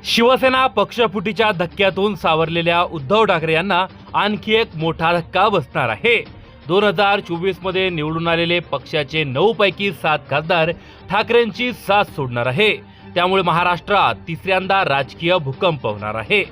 शिवसेना पक्षफुटीच्या धक्क्यातून सावरलेल्या उद्धव ठाकरे यांना आणखी एक मोठा धक्का बसणार आहे। 2024 मध्ये निवडून आलेले पक्षाचे 9 पैकी 7 खासदार ठाकरेंची साथ सोडणार आहे। त्यामुळे महाराष्ट्रात तिसऱ्यांदा राजकीय भूकंप होणार आहे।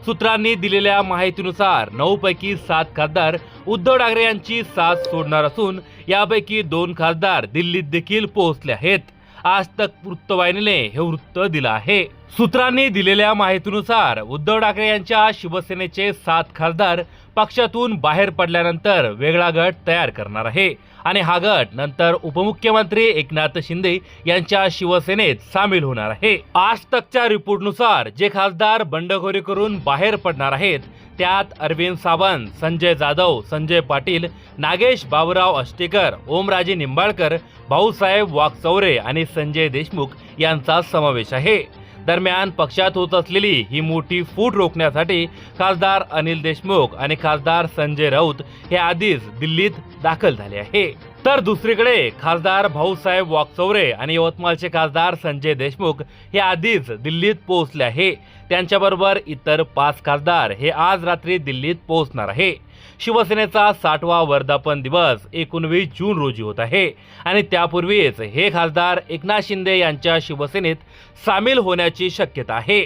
सूत्रांनी दिलेल्या माहितीनुसार 9 पैकी 7 खासदार उद्धव ठाकरे यांची साथ सोडणार असून यापैकी 2 खासदार दिल्लीत देखील पोहोचले आहेत। आज तक वृत्तवाहिनीने हे वृत्त दिलं आहे। सूत्रांनी दिलेल्या माहितीनुसार उद्धव ठाकरे यांच्या शिवसेनेचे 7 खासदार पक्षातून बाहेर पडल्यानंतर वेगळा गट तयार करणार आहे आणि हा गट नंतर उपमुख्यमंत्री एकनाथ शिंदे यांच्या शिवसेनेत सामील होणार आहे। आज तकच्या रिपोर्टनुसार जे खासदार बंडखोरी करून बाहेर पडणार आहेत त्यात अरविंद सावंत, संजय जाधव, संजय पाटील, नागेश बाबूराव आष्टेकर, ओमराजे निंबाळकर, भाऊसाहेब वाकचौरे आणि संजय देशमुख यांचा समावेश आहे। दरम्यान पक्षात होत असलेली ही मोठी फूट रोखण्यासाठी खासदार अनिल देशमुख आणि खासदार संजय राऊत हे आधीच दिल्लीत दाखल झाले आहे। तर दुसरीकडे खासदार भाऊसाहेब वाकचौरे आणि यवतमाळचे खासदार संजय देशमुख हे आधीच दिल्लीत पोहोचले आहे। त्यांच्याबरोबर इतर 5 खासदार हे आज रात्री दिल्लीत पोहोचणार आहे। शिवसेनेचा 60वा वर्धापन दिवस 19 जून रोजी होत आहे आणि त्यापूर्वीच हे खासदार एकनाथ शिंदे यांच्या शिवसेनेत सामील होण्याची शक्यता आहे।